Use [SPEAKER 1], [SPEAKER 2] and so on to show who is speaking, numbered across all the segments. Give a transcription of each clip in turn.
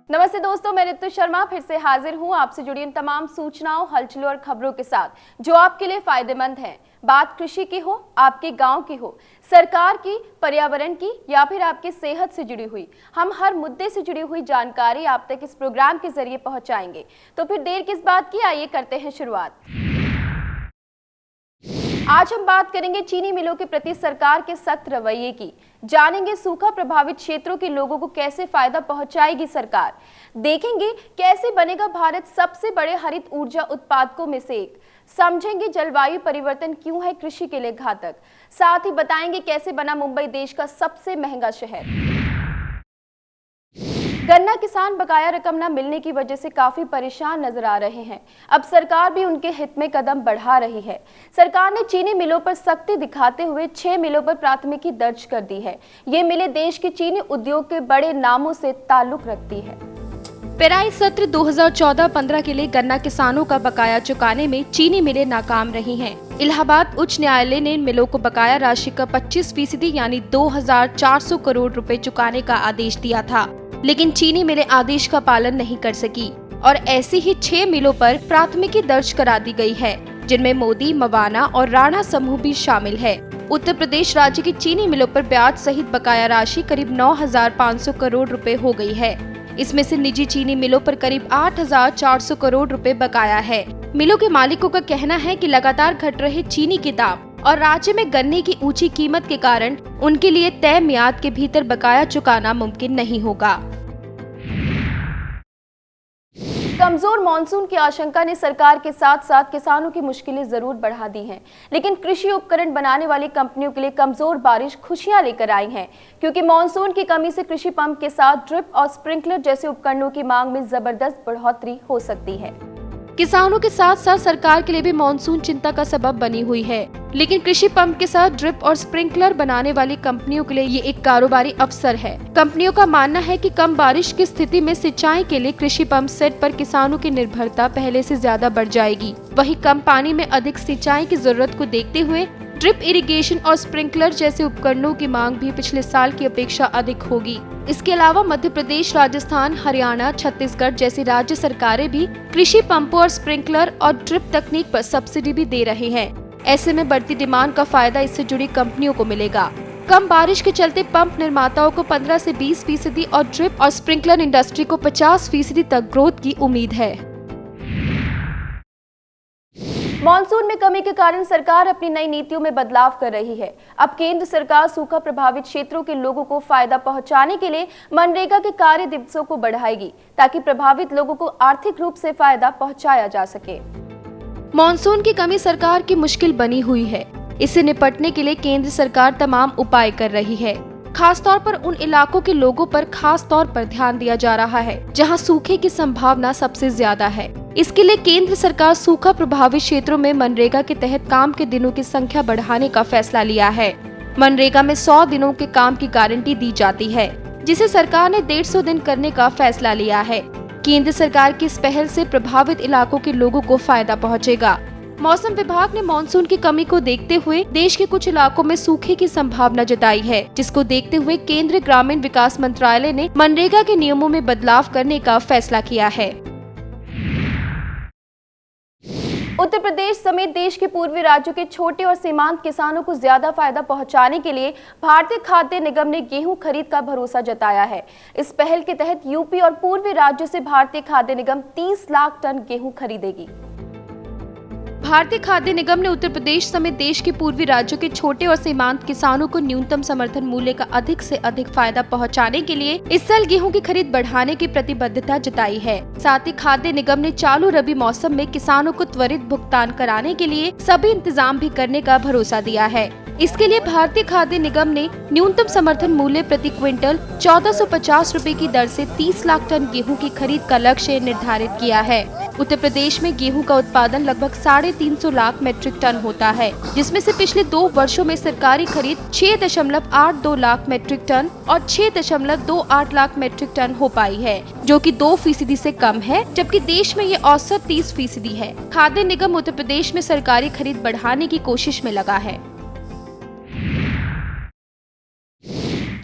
[SPEAKER 1] नमस्ते दोस्तों, मैं ऋतु शर्मा फिर से हाजिर हूं आपसे जुड़ी इन तमाम सूचनाओं, हलचलों और खबरों के साथ जो आपके लिए फायदेमंद हैं। बात कृषि की हो, आपके गांव की हो, सरकार की, पर्यावरण की या फिर आपकी सेहत से जुड़ी हुई, हम हर मुद्दे से जुड़ी हुई जानकारी आप तक इस प्रोग्राम के जरिए पहुंचाएंगे। तो फिर देर किस बात की, आइए करते हैं शुरुआत। आज हम बात करेंगे चीनी मिलों के प्रति सरकार के सख्त रवैये की। जानेंगे सूखा प्रभावित क्षेत्रों के लोगों को कैसे फायदा पहुंचाएगी सरकार। देखेंगे कैसे बनेगा भारत सबसे बड़े हरित ऊर्जा उत्पादकों में से एक। समझेंगे जलवायु परिवर्तन क्यों है कृषि के लिए घातक। साथ ही बताएंगे कैसे बना मुंबई देश का सबसे महंगा शहर। गन्ना किसान बकाया रकम न मिलने की वजह से काफी परेशान नजर आ रहे हैं। अब सरकार भी उनके हित में कदम बढ़ा रही है। सरकार ने चीनी मिलों पर सख्ती दिखाते हुए 6 मिलों पर प्राथमिकी दर्ज कर दी है। ये मिलें देश के चीनी उद्योग के बड़े नामों से ताल्लुक रखती है।
[SPEAKER 2] पेराई सत्र 2014-15 के लिए गन्ना किसानों का बकाया चुकाने में चीनी मिलें नाकाम रही हैं। इलाहाबाद उच्च न्यायालय ने इन मिलों को बकाया राशि का 25% यानी 2,400 करोड़ रुपए चुकाने का आदेश दिया था, लेकिन चीनी मिलें आदेश का पालन नहीं कर सकी और ऐसी ही 6 मिलों पर प्राथमिकी दर्ज करा दी गई है, जिनमें मोदी, मवाना और राणा समूह भी शामिल है। उत्तर प्रदेश राज्य की चीनी मिलों पर ब्याज सहित बकाया राशि करीब 9,500 करोड़ रुपए हो गई है। इसमें से निजी चीनी मिलों पर करीब 8,400 करोड़ रुपए बकाया है। मिलों के मालिकों का कहना है कि लगातार घट रहे चीनी के दाम और राज्य में गन्ने की ऊंची कीमत के कारण उनके लिए तय मियाद के भीतर बकाया चुकाना मुमकिन नहीं होगा।
[SPEAKER 1] कमजोर मानसून की आशंका ने सरकार के साथ साथ किसानों की मुश्किलें जरूर बढ़ा दी हैं, लेकिन कृषि उपकरण बनाने वाली कंपनियों के लिए कमजोर बारिश खुशियां लेकर आई हैं, क्योंकि मानसून की कमी से कृषि पंप के साथ ड्रिप और स्प्रिंकलर जैसे उपकरणों की मांग में जबरदस्त बढ़ोतरी हो सकती है।
[SPEAKER 2] किसानों के साथ साथ सरकार के लिए भी मानसून चिंता का सबब बनी हुई है, लेकिन कृषि पंप के साथ ड्रिप और स्प्रिंकलर बनाने वाली कंपनियों के लिए ये एक कारोबारी अवसर है। कंपनियों का मानना है कि कम बारिश की स्थिति में सिंचाई के लिए कृषि पंप सेट पर किसानों की निर्भरता पहले से ज्यादा बढ़ जाएगी। वहीं कम पानी में अधिक सिंचाई की जरूरत को देखते हुए ड्रिप इरिगेशन और स्प्रिंकलर जैसे उपकरणों की मांग भी पिछले साल की अपेक्षा अधिक होगी। इसके अलावा मध्य प्रदेश, राजस्थान, हरियाणा, छत्तीसगढ़ जैसी राज्य सरकारें भी कृषि पंपों और स्प्रिंकलर और ड्रिप तकनीक पर सब्सिडी भी दे रहे हैं। ऐसे में बढ़ती डिमांड का फायदा इससे जुड़ी कंपनियों को मिलेगा। कम बारिश के चलते पंप निर्माताओं को 15 से 20% और ड्रिप और स्प्रिंकलर इंडस्ट्री को 50% तक ग्रोथ की उम्मीद है।
[SPEAKER 1] मानसून में कमी के कारण सरकार अपनी नई नीतियों में बदलाव कर रही है। अब केंद्र सरकार सूखा प्रभावित क्षेत्रों के लोगों को फायदा पहुंचाने के लिए मनरेगा के कार्य दिवसों को बढ़ाएगी, ताकि प्रभावित लोगों को आर्थिक रूप से फायदा पहुंचाया जा सके।
[SPEAKER 2] मानसून की कमी सरकार की मुश्किल बनी हुई है। इससे निपटने के लिए केंद्र सरकार तमाम उपाय कर रही है। खास तौर पर उन इलाकों के लोगों पर खास तौर पर ध्यान दिया जा रहा है जहां सूखे की संभावना सबसे ज्यादा है। इसके लिए केंद्र सरकार सूखा प्रभावित क्षेत्रों में मनरेगा के तहत काम के दिनों की संख्या बढ़ाने का फैसला लिया है। मनरेगा में 100 दिनों के काम की गारंटी दी जाती है, जिसे सरकार ने 150 दिन करने का फैसला लिया है। केंद्र सरकार की इस पहल से प्रभावित इलाकों के लोगों को फायदा पहुंचेगा। मौसम विभाग ने मानसून की कमी को देखते हुए देश के कुछ इलाकों में सूखे की संभावना जताई है, जिसको देखते हुए केंद्रीय ग्रामीण विकास मंत्रालय ने मनरेगा के नियमों में बदलाव करने का फैसला किया है।
[SPEAKER 1] उत्तर प्रदेश समेत देश के पूर्वी राज्यों के छोटे और सीमांत किसानों को ज्यादा फायदा पहुंचाने के लिए भारतीय खाद्य निगम ने गेहूं खरीद का भरोसा जताया है। इस पहल के तहत यूपी और पूर्वी राज्यों से भारतीय खाद्य निगम 30 लाख टन गेहूं खरीदेगी।
[SPEAKER 2] भारतीय खाद्य निगम ने उत्तर प्रदेश समेत देश के पूर्वी राज्यों के छोटे और सीमांत किसानों को न्यूनतम समर्थन मूल्य का अधिक से अधिक फायदा पहुंचाने के लिए इस साल गेहूं की खरीद बढ़ाने की प्रतिबद्धता जताई है। साथ ही खाद्य निगम ने चालू रबी मौसम में किसानों को त्वरित भुगतान कराने के लिए सभी इंतजाम भी करने का भरोसा दिया है। इसके लिए भारतीय खाद्य निगम ने न्यूनतम समर्थन मूल्य प्रति क्विंटल 1450 रुपए की दर से 30 लाख टन गेहूं की खरीद का लक्ष्य निर्धारित किया है। उत्तर प्रदेश में गेहूं का उत्पादन लगभग 350 लाख मीट्रिक टन होता है, जिसमें से पिछले 2 वर्षों में सरकारी खरीद 6.82 लाख मीट्रिक टन और 6.28 लाख मीट्रिक टन हो पाई है, जो कि 2% से कम है, जबकि देश में ये औसत 30% है। खाद्य निगम उत्तर प्रदेश में सरकारी खरीद बढ़ाने की कोशिश में लगा है।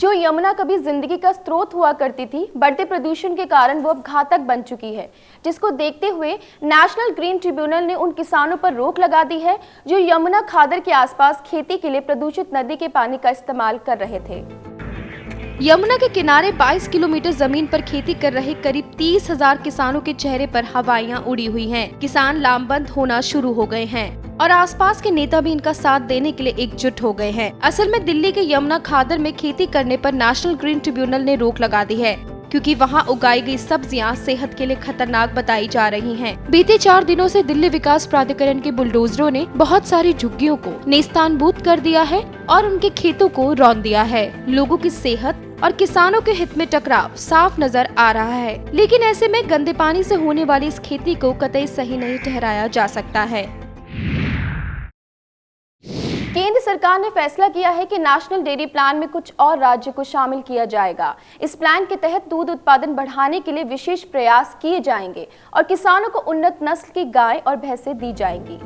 [SPEAKER 1] जो यमुना कभी जिंदगी का स्रोत हुआ करती थी, बढ़ते प्रदूषण के कारण वो अब घातक बन चुकी है, जिसको देखते हुए नेशनल ग्रीन ट्रिब्यूनल ने उन किसानों पर रोक लगा दी है जो यमुना खादर के आसपास खेती के लिए प्रदूषित नदी के पानी का इस्तेमाल कर रहे थे।
[SPEAKER 2] यमुना के किनारे 22 किलोमीटर जमीन पर खेती कर रहे करीब 30,000 किसानों के चेहरे पर हवाइयां उड़ी हुई हैं। किसान लामबंद होना शुरू हो गए हैं और आसपास के नेता भी इनका साथ देने के लिए एकजुट हो गए हैं। असल में दिल्ली के यमुना खादर में खेती करने पर नेशनल ग्रीन ट्रिब्यूनल ने रोक लगा दी है, क्योंकि वहां उगाई गई सब्जियां सेहत के लिए खतरनाक बताई जा रही हैं। बीते 4 दिनों से दिल्ली विकास प्राधिकरण के बुलडोजरों ने बहुत सारी झुग्गियों को नेस्तानबूद कर दिया है और उनके खेतों को रौंद दिया है। लोगों की सेहत और किसानों के हित में टकराव साफ नजर आ रहा है, लेकिन ऐसे में गंदे पानी से होने वाली इस खेती को कतई सही नहीं ठहराया जा सकता है।
[SPEAKER 1] केंद्र सरकार ने फैसला किया है कि नेशनल डेयरी प्लान में कुछ और राज्य को शामिल किया जाएगा। इस प्लान के तहत दूध उत्पादन बढ़ाने के लिए विशेष प्रयास किए जाएंगे और किसानों को उन्नत नस्ल की गाय और भैंसें दी जाएंगी।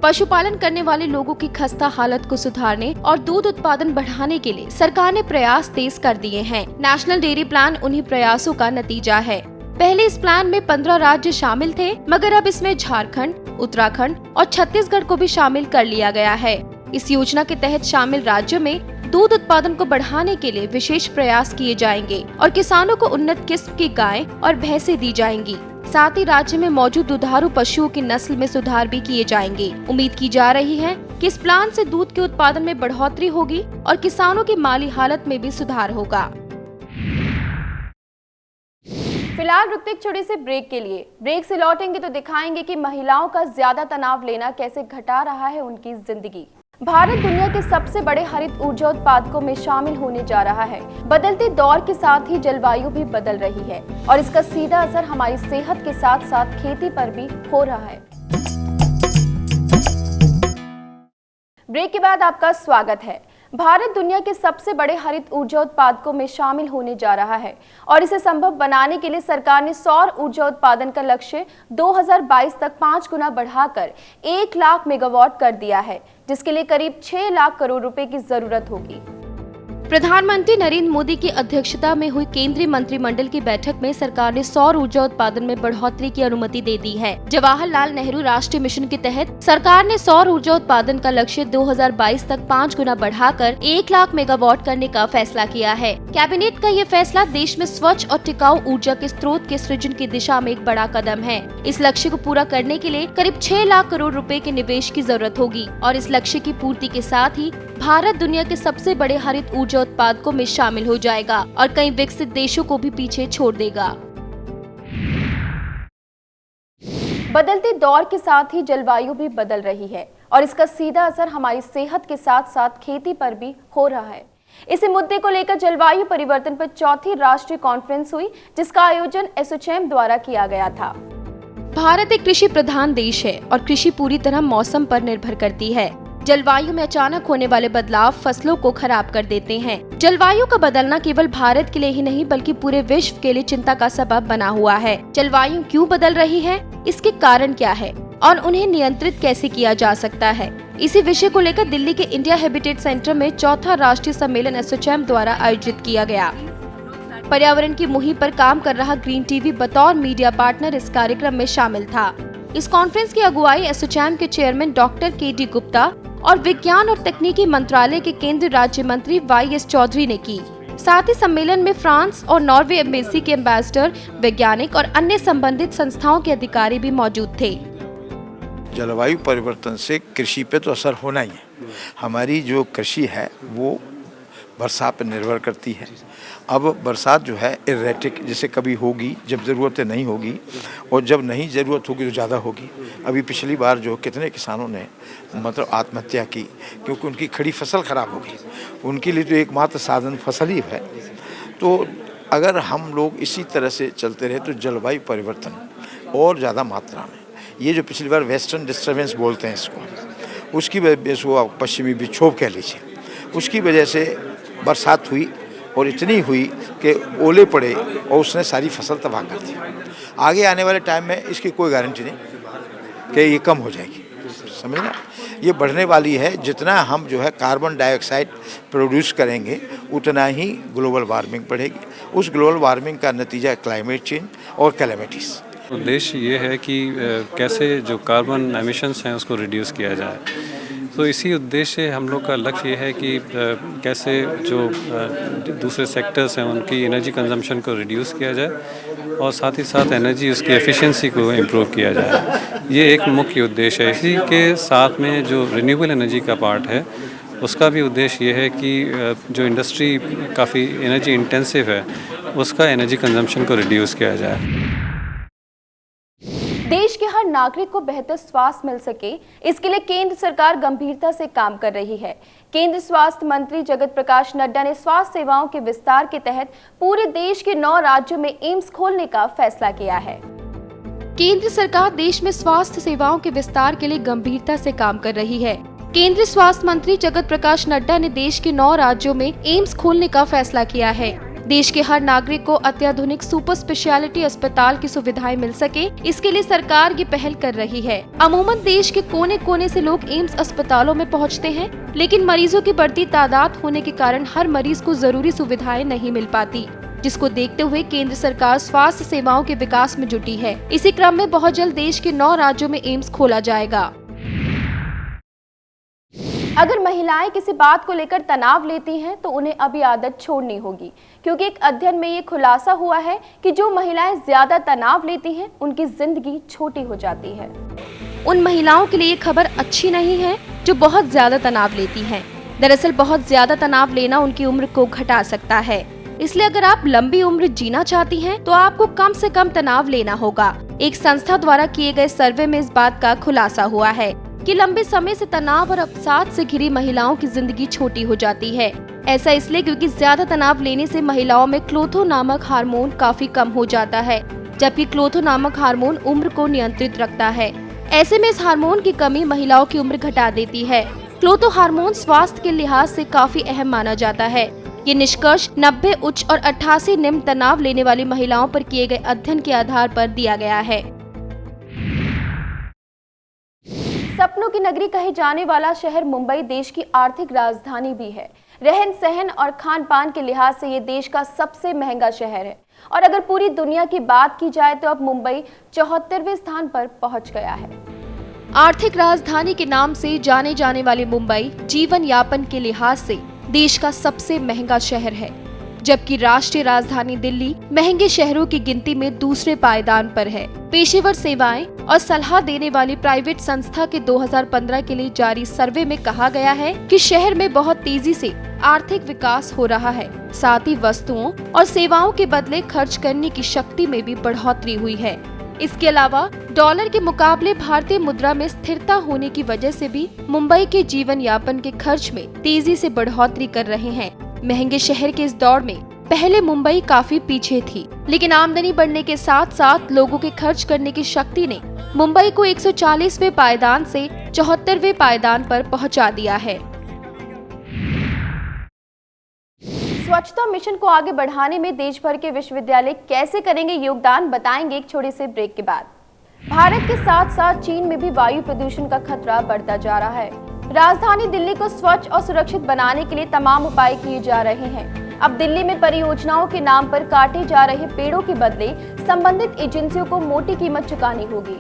[SPEAKER 2] पशुपालन करने वाले लोगों की खस्ता हालत को सुधारने और दूध उत्पादन बढ़ाने के लिए सरकार ने प्रयास तेज कर दिए हैं। नेशनल डेयरी प्लान उन्हीं प्रयासों का नतीजा है। पहले इस प्लान में 15 राज्य शामिल थे, मगर अब इसमें झारखंड, उत्तराखंड और छत्तीसगढ़ को भी शामिल कर लिया गया है। इस योजना के तहत शामिल राज्यों में दूध उत्पादन को बढ़ाने के लिए विशेष प्रयास किए जाएंगे और किसानों को उन्नत किस्म की गाय और भैंसें दी जाएंगी। साथ ही राज्य में मौजूद दुधारू पशुओं की नस्ल में सुधार भी किए जाएंगे। उम्मीद की जा रही है कि इस प्लान से दूध के उत्पादन में बढ़ोतरी होगी और किसानों की माली हालत में भी सुधार होगा।
[SPEAKER 1] फिलहाल रुकते एक छोटे से ब्रेक के लिए। ब्रेक से लौटेंगे तो दिखाएंगे कि महिलाओं का ज्यादा तनाव लेना कैसे घटा रहा है उनकी जिंदगी। भारत दुनिया के सबसे बड़े हरित ऊर्जा उत्पादकों में शामिल होने जा रहा है। बदलते दौर के साथ ही जलवायु भी बदल रही है और इसका सीधा असर हमारी सेहत के साथ साथ खेती पर भी हो रहा है। ब्रेक के बाद आपका स्वागत है। भारत दुनिया के सबसे बड़े हरित ऊर्जा उत्पादकों में शामिल होने जा रहा है और इसे संभव बनाने के लिए सरकार ने सौर ऊर्जा उत्पादन का लक्ष्य 2022 तक 5 गुना बढ़ाकर 1 लाख मेगावाट कर दिया है, जिसके लिए करीब 6 लाख करोड़ रुपए की जरूरत होगी।
[SPEAKER 2] प्रधानमंत्री नरेंद्र मोदी की अध्यक्षता में हुई केंद्रीय मंत्रिमंडल की बैठक में सरकार ने सौर ऊर्जा उत्पादन में बढ़ोतरी की अनुमति दे दी है। जवाहरलाल नेहरू राष्ट्रीय मिशन के तहत सरकार ने सौर ऊर्जा उत्पादन का लक्ष्य 2022 तक 5 गुना बढ़ाकर 1 लाख मेगावाट करने का फैसला किया है। कैबिनेट का ये फैसला देश में स्वच्छ और टिकाऊ ऊर्जा के स्रोत के सृजन की दिशा में एक बड़ा कदम है। इस लक्ष्य को पूरा करने के लिए करीब 6 लाख करोड़ रुपए के निवेश की जरूरत होगी और इस लक्ष्य की पूर्ति के साथ ही भारत दुनिया के सबसे बड़े हरित ऊर्जा उत्पादकों में शामिल हो जाएगा और कई विकसित देशों को भी पीछे छोड़ देगा।
[SPEAKER 1] बदलते दौर के साथ ही जलवायु भी बदल रही है और इसका सीधा असर हमारी सेहत के साथ साथ खेती पर भी हो रहा है। इसी मुद्दे को लेकर जलवायु परिवर्तन पर चौथी राष्ट्रीय कॉन्फ्रेंस हुई, जिसका आयोजन एसोचैम द्वारा किया गया था।
[SPEAKER 2] भारत एक कृषि प्रधान देश है और कृषि पूरी तरह मौसम पर निर्भर करती है। जलवायु में अचानक होने वाले बदलाव फसलों को खराब कर देते हैं। जलवायु का बदलना केवल भारत के लिए ही नहीं बल्कि पूरे विश्व के लिए चिंता का सबब बना हुआ है। जलवायु क्यों बदल रही है, इसके कारण क्या है और उन्हें नियंत्रित कैसे किया जा सकता है, इसी विषय को लेकर दिल्ली के इंडिया हैबिटेट सेंटर में चौथा राष्ट्रीय सम्मेलन एसोचैम द्वारा आयोजित किया गया। पर्यावरण की मुहिम पर काम कर रहा ग्रीन टीवी बतौर मीडिया पार्टनर इस कार्यक्रम में शामिल था। इस कॉन्फ्रेंस की अगुवाई एसोचैम के चेयरमैन डॉक्टर के.डी. गुप्ता और विज्ञान और तकनीकी मंत्रालय के केंद्रीय राज्य मंत्री वाई.एस. चौधरी ने की। साथ ही सम्मेलन में फ्रांस और नॉर्वे एम्बेसी के एम्बेसडर, वैज्ञानिक और अन्य संबंधित संस्थाओं के अधिकारी भी मौजूद थे।
[SPEAKER 3] जलवायु परिवर्तन से कृषि पे तो असर होना ही है। हमारी जो कृषि है वो वर्षा पर निर्भर करती है अब बरसात जो है इरेटिक, जैसे कभी होगी जब ज़रूरत नहीं होगी और जब नहीं ज़रूरत होगी तो ज़्यादा होगी। अभी पिछली बार जो कितने किसानों ने मतलब आत्महत्या की क्योंकि उनकी खड़ी फसल ख़राब हो गई। उनके लिए तो एकमात्र साधन फसल ही है। तो अगर हम लोग इसी तरह से चलते रहे तो जलवायु परिवर्तन और ज़्यादा मात्रा में, ये जो पिछली बार वेस्टर्न डिस्टर्बेंस बोलते हैं इसको, उसकी वजह से वो पश्चिमी विक्षोभ कह लीजिए, उसकी वजह से बरसात हुई और इतनी हुई कि ओले पड़े और उसने सारी फसल तबाह कर दी। आगे आने वाले टाइम में इसकी कोई गारंटी नहीं कि ये कम हो जाएगी, समझना। ये बढ़ने वाली है। जितना हम जो है कार्बन डाइऑक्साइड प्रोड्यूस करेंगे उतना ही ग्लोबल वार्मिंग बढ़ेगी। उस ग्लोबल वार्मिंग का नतीजा क्लाइमेट चेंज और कैलेमिटीज़।
[SPEAKER 4] उद्देश्य ये है कि कैसे जो कार्बन एमिशंस हैं उसको रिड्यूस किया जाए। तो इसी उद्देश्य से हम लोग का लक्ष्य ये है कि कैसे जो दूसरे सेक्टर्स हैं उनकी एनर्जी कंजम्पशन को रिड्यूस किया जाए और साथ ही साथ एनर्जी उसकी एफिशिएंसी को इम्प्रूव किया जाए। ये एक मुख्य उद्देश्य है। इसी के साथ में जो रिन्यूएबल एनर्जी का पार्ट है उसका भी उद्देश्य ये है कि जो इंडस्ट्री काफ़ी एनर्जी इंटेंसिव है उसका एनर्जी कंजम्पशन को रिड्यूस किया जाए।
[SPEAKER 1] देश के हर नागरिक को बेहतर स्वास्थ्य मिल सके, इसके लिए केंद्र सरकार गंभीरता से काम कर रही है। केंद्रीय स्वास्थ्य मंत्री जगत प्रकाश नड्डा ने स्वास्थ्य सेवाओं के विस्तार के तहत पूरे देश के 9 राज्यों में एम्स खोलने का फैसला किया है।
[SPEAKER 2] केंद्र सरकार देश में स्वास्थ्य सेवाओं के विस्तार के लिए गंभीरता से काम कर रही है। केंद्रीय स्वास्थ्य मंत्री जगत प्रकाश नड्डा ने देश के 9 राज्यों में एम्स खोलने का फैसला किया है। देश के हर नागरिक को अत्याधुनिक सुपर स्पेशलिटी अस्पताल की सुविधाएं मिल सके, इसके लिए सरकार ये पहल कर रही है। अमूमन देश के कोने कोने से लोग एम्स अस्पतालों में पहुंचते हैं, लेकिन मरीजों की बढ़ती तादाद होने के कारण हर मरीज को जरूरी सुविधाएं नहीं मिल पाती, जिसको देखते हुए केंद्र सरकार स्वास्थ्य सेवाओं के विकास में जुटी है। इसी क्रम में बहुत जल्द देश के 9 राज्यों में एम्स खोला जाएगा।
[SPEAKER 1] अगर महिलाएं किसी बात को लेकर तनाव लेती हैं तो उन्हें अभी आदत छोड़नी होगी, क्योंकि एक अध्ययन में ये खुलासा हुआ है कि जो महिलाएं ज्यादा तनाव लेती हैं उनकी जिंदगी छोटी हो जाती है।
[SPEAKER 2] उन महिलाओं के लिए ये खबर अच्छी नहीं है जो बहुत ज्यादा तनाव लेती हैं। दरअसल बहुत ज्यादा तनाव लेना उनकी उम्र को घटा सकता है। इसलिए अगर आप लंबी उम्र जीना चाहती हैं तो आपको कम से कम तनाव लेना होगा। एक संस्था द्वारा किए गए सर्वे में इस बात का खुलासा हुआ है कि लंबे समय से तनाव और अवसाद से घिरी महिलाओं की जिंदगी छोटी हो जाती है। ऐसा इसलिए क्योंकि ज्यादा तनाव लेने से महिलाओं में क्लोथो नामक हार्मोन काफी कम हो जाता है, जबकि क्लोथो नामक हार्मोन उम्र को नियंत्रित रखता है। ऐसे में इस हार्मोन की कमी महिलाओं की उम्र घटा देती है। क्लोथो हार्मोन स्वास्थ्य के लिहाज से काफी अहम माना जाता है। ये निष्कर्ष 90 उच्च और 88 निम्न तनाव लेने वाली महिलाओं पर किए गए अध्ययन के आधार पर दिया गया है।
[SPEAKER 1] सपनों की नगरी कहे जाने वाला शहर मुंबई देश की आर्थिक राजधानी भी है। रहन सहन और खान पान के लिहाज से ये देश का सबसे महंगा शहर है और अगर पूरी दुनिया की बात की जाए तो अब मुंबई 74वें स्थान पर पहुंच गया है।
[SPEAKER 2] आर्थिक राजधानी के नाम से जाने जाने वाले मुंबई जीवन यापन के लिहाज से देश का सबसे महंगा शहर है, जबकि राष्ट्रीय राजधानी दिल्ली महंगे शहरों की गिनती में दूसरे पायदान पर है। पेशेवर सेवाएं और सलाह देने वाली प्राइवेट संस्था के 2015 के लिए जारी सर्वे में कहा गया है कि शहर में बहुत तेजी से आर्थिक विकास हो रहा है। साथ ही वस्तुओं और सेवाओं के बदले खर्च करने की शक्ति में भी बढ़ोतरी हुई है। इसके अलावा डॉलर के मुकाबले भारतीय मुद्रा में स्थिरता होने की वजह से भी मुंबई के जीवन यापन के खर्च में तेजी से बढ़ोतरी कर रहे हैं। महंगे शहर के इस दौड़ में पहले मुंबई काफी पीछे थी, लेकिन आमदनी बढ़ने के साथ साथ लोगों के खर्च करने की शक्ति ने मुंबई को 140वें पायदान से 74वें पायदान पर पहुंचा दिया है।
[SPEAKER 1] स्वच्छता मिशन को आगे बढ़ाने में देश भर के विश्वविद्यालय कैसे करेंगे योगदान, बताएंगे एक छोटे से ब्रेक के बाद। भारत के साथ साथ चीन में भी वायु प्रदूषण का खतरा बढ़ता जा रहा है। राजधानी दिल्ली को स्वच्छ और सुरक्षित बनाने के लिए तमाम उपाय किए जा रहे हैं। अब दिल्ली में परियोजनाओं के नाम पर काटे जा रहे पेड़ों के बदले संबंधित एजेंसियों को मोटी कीमत चुकानी होगी।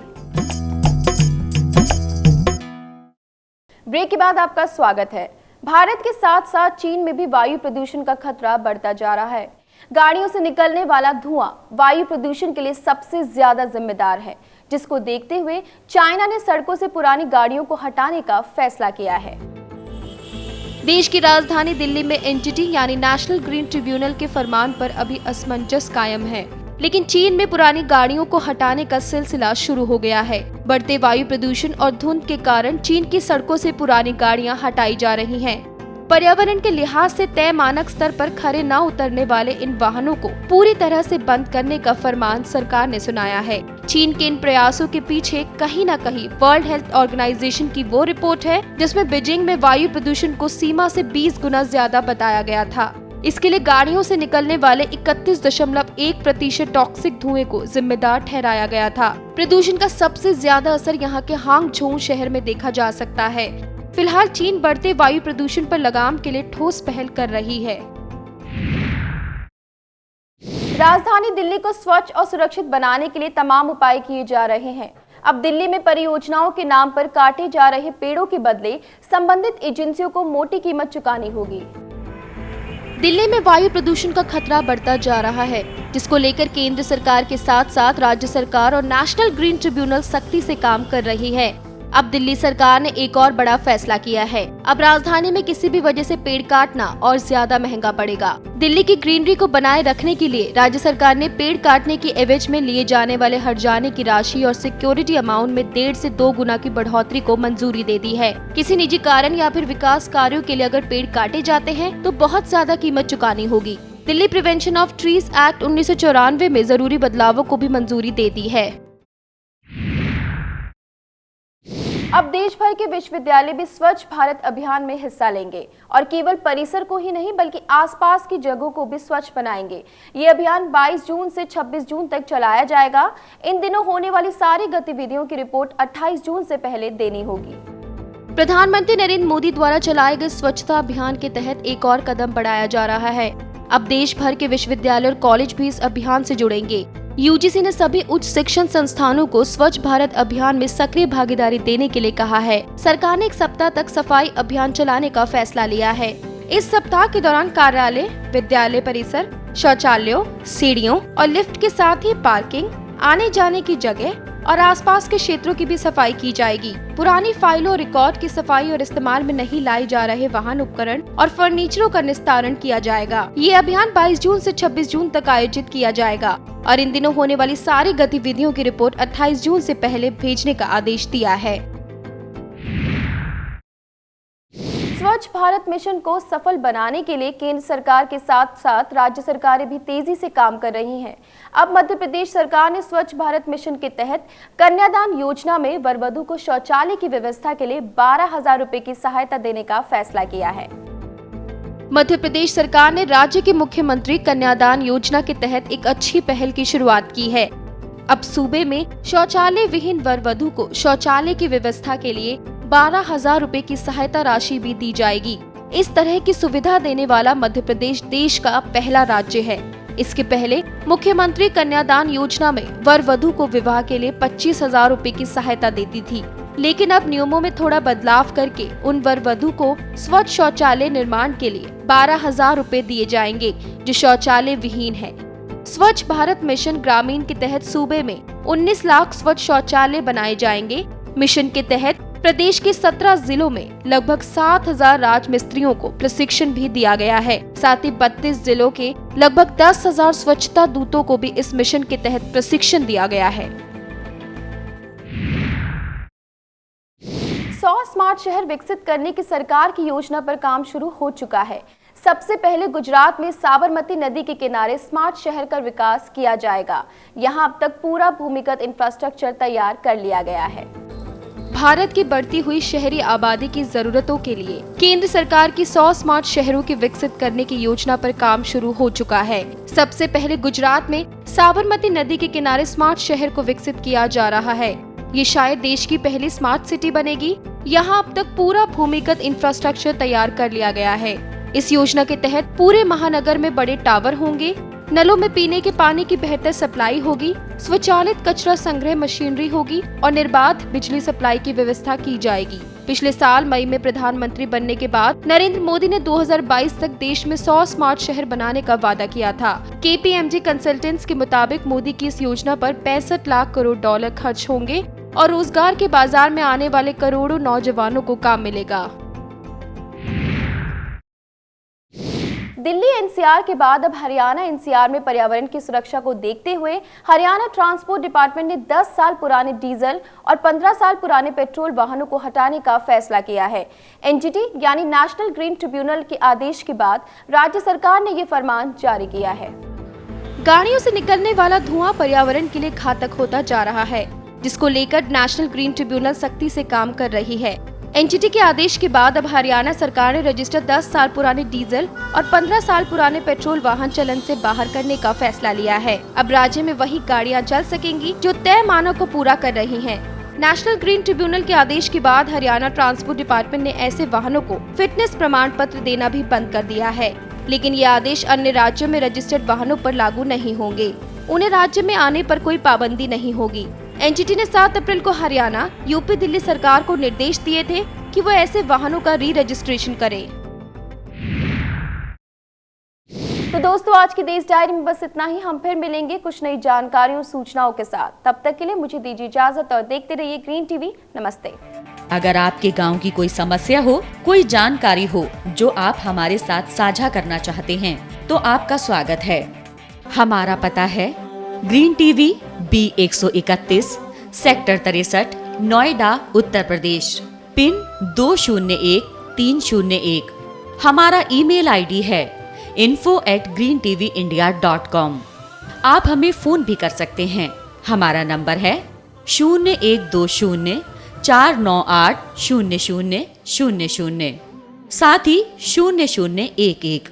[SPEAKER 1] ब्रेक के बाद आपका स्वागत है। भारत के साथ साथ चीन में भी वायु प्रदूषण का खतरा बढ़ता जा रहा है। गाड़ियों से निकलने वाला धुआं वायु प्रदूषण के लिए सबसे ज्यादा जिम्मेदार है, जिसको देखते हुए चाइना ने सड़कों से पुरानी गाड़ियों को हटाने का फैसला किया है।
[SPEAKER 2] देश की राजधानी दिल्ली में एनजीटी यानी नेशनल ग्रीन ट्रिब्यूनल के फरमान पर अभी असमंजस कायम है, लेकिन चीन में पुरानी गाड़ियों को हटाने का सिलसिला शुरू हो गया है। बढ़ते वायु प्रदूषण और धुंध के कारण चीन की सड़कों से पुरानी गाड़ियां हटाई जा रही हैं। पर्यावरण के लिहाज से तय मानक स्तर पर खरे न उतरने वाले इन वाहनों को पूरी तरह से बंद करने का फरमान सरकार ने सुनाया है। चीन के इन प्रयासों के पीछे कहीं न कहीं वर्ल्ड हेल्थ ऑर्गेनाइजेशन की वो रिपोर्ट है जिसमें बीजिंग में वायु प्रदूषण को सीमा से 20 गुना ज्यादा बताया गया था। इसके लिए गाड़ियों से निकलने वाले 31.1% टॉक्सिक धुएं को जिम्मेदार ठहराया गया था। प्रदूषण का सबसे ज्यादा असर यहाँ के हांगझोउ शहर में देखा जा सकता है। फिलहाल चीन बढ़ते वायु प्रदूषण पर लगाम के लिए ठोस पहल कर रही है।
[SPEAKER 1] राजधानी दिल्ली को स्वच्छ और सुरक्षित बनाने के लिए तमाम उपाय किए जा रहे हैं। अब दिल्ली में परियोजनाओं के नाम पर काटे जा रहे पेड़ों के बदले संबंधित एजेंसियों को मोटी कीमत चुकानी होगी।
[SPEAKER 2] दिल्ली में वायु प्रदूषण का खतरा बढ़ता जा रहा है, जिसको लेकर केंद्र सरकार के साथ साथ राज्य सरकार और नेशनल ग्रीन ट्रिब्यूनल सख्ती से काम कर रही है। अब दिल्ली सरकार ने एक और बड़ा फैसला किया है। अब राजधानी में किसी भी वजह से पेड़ काटना और ज्यादा महंगा पड़ेगा। दिल्ली की ग्रीनरी को बनाए रखने के लिए राज्य सरकार ने पेड़ काटने की एवज में लिए जाने वाले हर्जाने की राशि और सिक्योरिटी अमाउंट में 1.5 से 2 गुना की बढ़ोतरी को मंजूरी दे दी है। किसी निजी कारण या फिर विकास कार्यों के लिए अगर पेड़ काटे जाते हैं तो बहुत ज्यादा कीमत चुकानी होगी। Delhi prevention of trees act 1994 में जरूरी बदलावों को भी मंजूरी दे दी है।
[SPEAKER 1] अब देश भर के विश्वविद्यालय भी स्वच्छ भारत अभियान में हिस्सा लेंगे और केवल परिसर को ही नहीं बल्कि आसपास की जगहों को भी स्वच्छ बनाएंगे। ये अभियान 22 जून से 26 जून तक चलाया जाएगा। इन दिनों होने वाली सारी गतिविधियों की रिपोर्ट 28 जून से पहले देनी होगी।
[SPEAKER 2] प्रधानमंत्री नरेंद्र मोदी द्वारा चलाए गए स्वच्छता अभियान के तहत एक और कदम बढ़ाया जा रहा है। अब देश भर के विश्वविद्यालय और कॉलेज भी इस अभियान से जुड़ेंगे। यूजीसी ने सभी उच्च शिक्षण संस्थानों को स्वच्छ भारत अभियान में सक्रिय भागीदारी देने के लिए कहा है। सरकार ने 1 सप्ताह तक सफाई अभियान चलाने का फैसला लिया है। इस सप्ताह के दौरान कार्यालय, विद्यालय परिसर, शौचालयों, सीढ़ियों और लिफ्ट के साथ ही पार्किंग, आने जाने की जगह और आसपास के क्षेत्रों की भी सफाई की जाएगी। पुरानी फाइलों और रिकॉर्ड की सफाई और इस्तेमाल में नहीं लाए जा रहे वाहन, उपकरण और फर्नीचरों का निस्तारण किया जाएगा। ये अभियान 22 जून से 26 जून तक आयोजित किया जाएगा और इन दिनों होने वाली सारी गतिविधियों की रिपोर्ट 28 जून से पहले भेजने का आदेश दिया है।
[SPEAKER 1] स्वच्छ भारत मिशन को सफल बनाने के लिए केंद्र सरकार के साथ साथ राज्य सरकारें भी तेजी से काम कर रही हैं। अब मध्य प्रदेश सरकार ने स्वच्छ भारत मिशन के तहत कन्यादान योजना में वर वधू को शौचालय की व्यवस्था के लिए 12,000 रुपए की सहायता देने का फैसला किया है।
[SPEAKER 2] मध्य प्रदेश सरकार ने राज्य के मुख्यमंत्री कन्यादान योजना के तहत एक अच्छी पहल की शुरुआत की है। अब सूबे में शौचालय विहीन वर वधू को शौचालय की व्यवस्था के लिए 12,000 रुपए की सहायता राशि भी दी जाएगी। इस तरह की सुविधा देने वाला मध्य प्रदेश देश का पहला राज्य है। इसके पहले मुख्यमंत्री कन्यादान योजना में वर वधू को विवाह के लिए 25,000 रुपए की सहायता देती थी, लेकिन अब नियमों में थोड़ा बदलाव करके उन वर वधू को स्वच्छ शौचालय निर्माण के लिए 12,000 रुपए दिए जाएंगे जो शौचालय विहीन है। स्वच्छ भारत मिशन ग्रामीण के तहत सूबे में 19 लाख स्वच्छ शौचालय बनाए जाएंगे। मिशन के तहत प्रदेश के 17 जिलों में लगभग 7,000 राजमिस्त्रियों को प्रशिक्षण भी दिया गया है। साथ ही 32 जिलों के लगभग 10,000 स्वच्छता दूतों को भी इस मिशन के तहत प्रशिक्षण दिया गया है।
[SPEAKER 1] 100 स्मार्ट शहर विकसित करने की सरकार की योजना पर काम शुरू हो चुका है। सबसे पहले गुजरात में साबरमती नदी के किनारे स्मार्ट शहर का विकास किया जाएगा। यहां अब तक पूरा भूमिगत इंफ्रास्ट्रक्चर तैयार कर लिया गया है।
[SPEAKER 2] भारत की बढ़ती हुई शहरी आबादी की जरूरतों के लिए केंद्र सरकार की 100 स्मार्ट शहरों के विकसित करने की योजना पर काम शुरू हो चुका है। सबसे पहले गुजरात में साबरमती नदी के किनारे स्मार्ट शहर को विकसित किया जा रहा है। ये शायद देश की पहली स्मार्ट सिटी बनेगी। यहाँ अब तक पूरा भूमिगत इंफ्रास्ट्रक्चर तैयार कर लिया गया है। इस योजना के तहत पूरे महानगर में बड़े टावर होंगे, नलों में पीने के पानी की बेहतर सप्लाई होगी, स्वचालित कचरा संग्रह मशीनरी होगी और निर्बाध बिजली सप्लाई की व्यवस्था की जाएगी। पिछले साल मई में प्रधानमंत्री बनने के बाद नरेंद्र मोदी ने 2022 तक देश में 100 स्मार्ट शहर बनाने का वादा किया था। KPMG कंसल्टेंट्स के मुताबिक मोदी की इस योजना पर 65 लाख करोड़ डॉलर खर्च होंगे और रोजगार के बाजार में आने वाले करोड़ों नौजवानों को काम मिलेगा।
[SPEAKER 1] दिल्ली एनसीआर के बाद अब हरियाणा एनसीआर में पर्यावरण की सुरक्षा को देखते हुए हरियाणा ट्रांसपोर्ट डिपार्टमेंट ने 10 साल पुराने डीजल और 15 साल पुराने पेट्रोल वाहनों को हटाने का फैसला किया है। एनजीटी यानी नेशनल ग्रीन ट्रिब्यूनल के आदेश के बाद राज्य सरकार ने ये फरमान जारी किया है।
[SPEAKER 2] गाड़ियों से निकलने वाला धुआं पर्यावरण के लिए घातक होता जा रहा है, जिसको लेकर नेशनल ग्रीन ट्रिब्यूनल सख्ती से काम कर रही है। एनजीटी के आदेश के बाद अब हरियाणा सरकार ने रजिस्टर 10 साल पुराने डीजल और 15 साल पुराने पेट्रोल वाहन चलन से बाहर करने का फैसला लिया है। अब राज्य में वही गाड़ियां चल सकेंगी जो तय मानक को पूरा कर रही हैं। नेशनल ग्रीन ट्रिब्यूनल के आदेश के बाद हरियाणा ट्रांसपोर्ट डिपार्टमेंट ने ऐसे वाहनों को फिटनेस प्रमाण पत्र देना भी बंद कर दिया है, लेकिन ये आदेश अन्य राज्यों में रजिस्टर्ड वाहनों पर लागू नहीं होंगे। उन्हें राज्य में आने पर कोई पाबंदी नहीं होगी। एनजीटी ने 7 अप्रैल को हरियाणा, यूपी, दिल्ली सरकार को निर्देश दिए थे कि वो ऐसे वाहनों का री रजिस्ट्रेशन करें।
[SPEAKER 1] तो दोस्तों, आज की देश डायरी में बस इतना ही। हम फिर मिलेंगे कुछ नई जानकारी और सूचनाओं के साथ। तब तक के लिए मुझे दीजिए इजाजत और देखते रहिए ग्रीन टीवी। नमस्ते।
[SPEAKER 5] अगर आपके गांव की कोई समस्या हो, कोई जानकारी हो जो आप हमारे साथ साझा करना चाहते हैं, तो आपका स्वागत है। हमारा पता है green TV B131 sector 63 Noida Uttar Pradesh, pin 201301। हमारा ईमेल आईडी है info@greentvindia.com। आप हमें फोन भी कर सकते हैं। हमारा नंबर है 0120 498 0000, साथ ही 0011।